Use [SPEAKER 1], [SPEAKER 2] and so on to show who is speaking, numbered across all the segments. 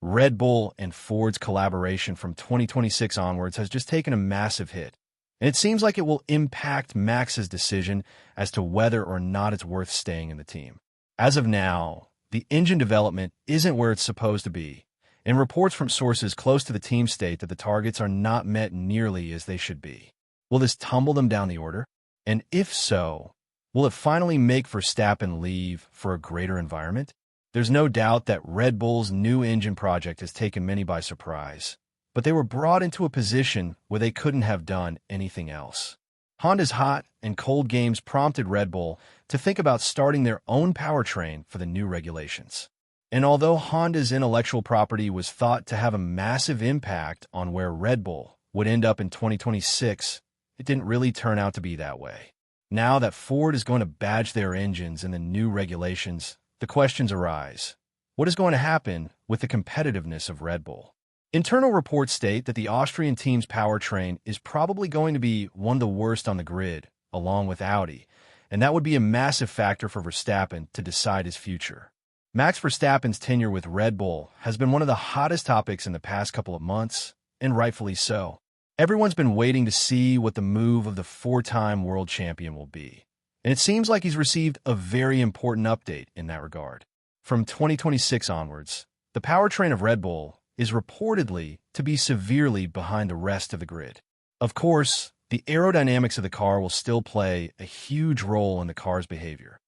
[SPEAKER 1] Red Bull and Ford's collaboration from 2026 onwards has just taken a massive hit, and it seems like it will impact Max's decision as to whether or not it's worth staying in the team. As of now, the engine development isn't where it's supposed to be, and reports from sources close to the team state that the targets are not met nearly as they should be. Will this tumble them down the order? And if so, will it finally make Verstappen leave for a greater environment? There's no doubt that Red Bull's new engine project has taken many by surprise, but they were brought into a position where they couldn't have done anything else. Honda's hot and cold games prompted Red Bull to think about starting their own powertrain for the new regulations. And although Honda's intellectual property was thought to have a massive impact on where Red Bull would end up in 2026, it didn't really turn out to be that way. Now that Ford is going to badge their engines in the new regulations, the questions arise. What is going to happen with the competitiveness of Red Bull? Internal reports state that the Austrian team's powertrain is probably going to be one of the worst on the grid, along with Audi, and that would be a massive factor for Verstappen to decide his future. Max Verstappen's tenure with Red Bull has been one of the hottest topics in the past couple of months, and rightfully so. Everyone's been waiting to see what the move of the four-time world champion will be, and it seems like he's received a very important update in that regard. From 2026 onwards, the powertrain of Red Bull is reportedly to be severely behind the rest of the grid. Of course, the aerodynamics of the car will still play a huge role in the car's behavior,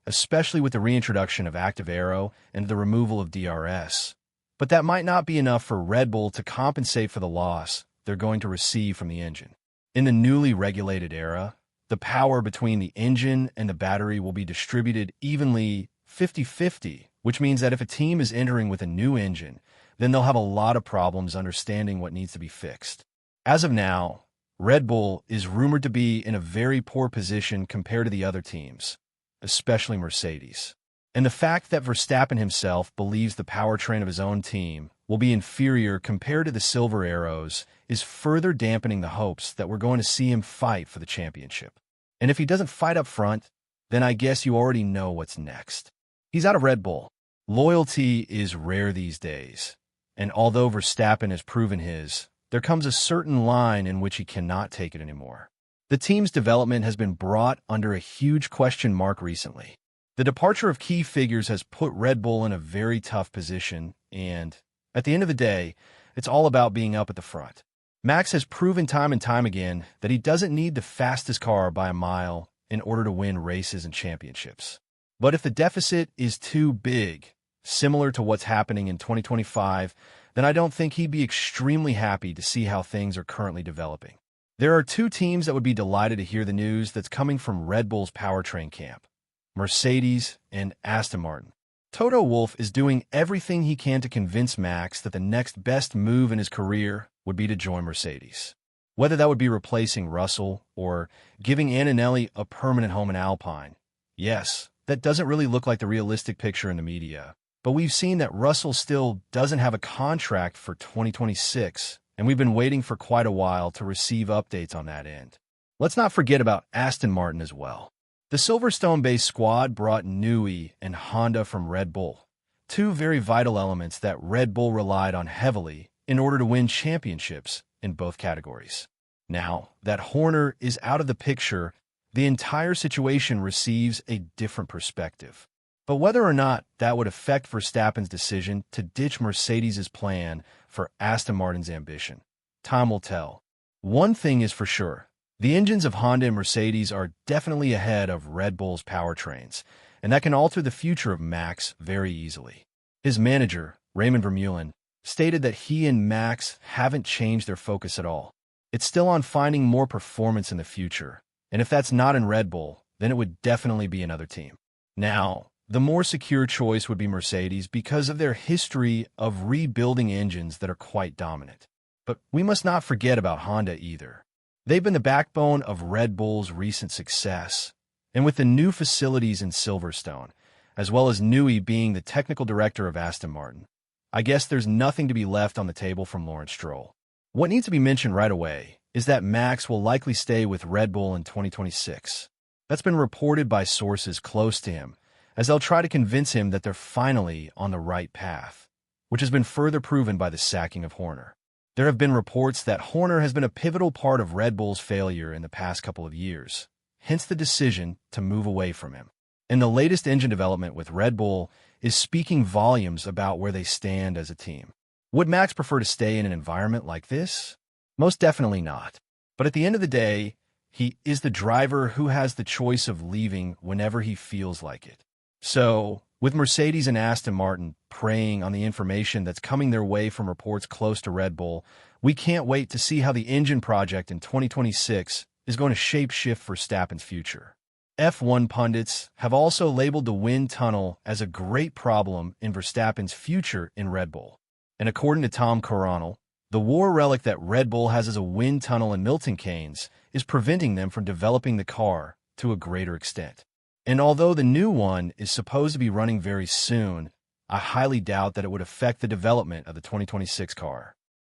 [SPEAKER 1] especially with the reintroduction of active aero and the removal of DRS. But that might not be enough for Red Bull to compensate for the loss they're going to receive from the engine. In the newly regulated era, the power between the engine and the battery will be distributed evenly 50-50, which means that if a team is entering with a new engine, then they'll have a lot of problems understanding what needs to be fixed. As of now, Red Bull is rumored to be in a very poor position compared to the other teams, especially Mercedes. And the fact that Verstappen himself believes the powertrain of his own team will be inferior compared to the Silver Arrows is further dampening the hopes that we're going to see him fight for the championship. And if he doesn't fight up front, then I guess you already know what's next. He's out of Red Bull. Loyalty is rare these days. And although Verstappen has proven his, there comes a certain line in which he cannot take it anymore. The team's development has been brought under a huge question mark recently. The departure of key figures has put Red Bull in a very tough position, and at the end of the day, it's all about being up at the front. Max has proven time and time again that he doesn't need the fastest car by a mile in order to win races and championships. But if the deficit is too big, similar to what's happening in 2025, then I don't think he'd be extremely happy to see how things are currently developing. There are two teams that would be delighted to hear the news that's coming from Red Bull's powertrain camp: Mercedes and Aston Martin. Toto Wolff is doing everything he can to convince Max that the next best move in his career would be to join Mercedes. Whether that would be replacing Russell or giving Antonelli a permanent home in Alpine. Yes, that doesn't really look like the realistic picture in the media. But we've seen that Russell still doesn't have a contract for 2026, and we've been waiting for quite a while to receive updates on that end. Let's not forget about Aston Martin as well. The Silverstone-based squad brought Newey and Honda from Red Bull, two very vital elements that Red Bull relied on heavily in order to win championships in both categories. Now that Horner is out of the picture, the entire situation receives a different perspective. But whether or not that would affect Verstappen's decision to ditch Mercedes' plan for Aston Martin's ambition, time will tell. One thing is for sure, the engines of Honda and Mercedes are definitely ahead of Red Bull's powertrains, and that can alter the future of Max very easily. His manager, Raymond Vermeulen, stated that he and Max haven't changed their focus at all. It's still on finding more performance in the future, and if that's not in Red Bull, then it would definitely be another team. Now, the more secure choice would be Mercedes because of their history of rebuilding engines that are quite dominant. But we must not forget about Honda either. They've been the backbone of Red Bull's recent success, and with the new facilities in Silverstone, as well as Newey being the technical director of Aston Martin, I guess there's nothing to be left on the table from Lawrence Stroll. What needs to be mentioned right away is that Max will likely stay with Red Bull in 2026. That's been reported by sources close to him, as they'll try to convince him that they're finally on the right path. which has been further proven by the sacking of Horner. There have been reports that Horner has been a pivotal part of Red Bull's failure in the past couple of years, hence the decision to move away from him. And the latest engine development with Red Bull is speaking volumes about where they stand as a team. Would Max prefer to stay in an environment like this? Most definitely not. But at the end of the day, he is the driver who has the choice of leaving whenever he feels like it. So, with Mercedes and Aston Martin preying on the information that's coming their way from reports close to Red Bull, we can't wait to see how the engine project in 2026 is going to shape-shift Verstappen's future. F1 pundits have also labeled the wind tunnel as a great problem in Verstappen's future in Red Bull. And according to Tom Coronel, the war relic that Red Bull has as a wind tunnel in Milton Keynes is preventing them from developing the car to a greater extent. And although the new one is supposed to be running very soon, I highly doubt that it would affect the development of the 2026 car.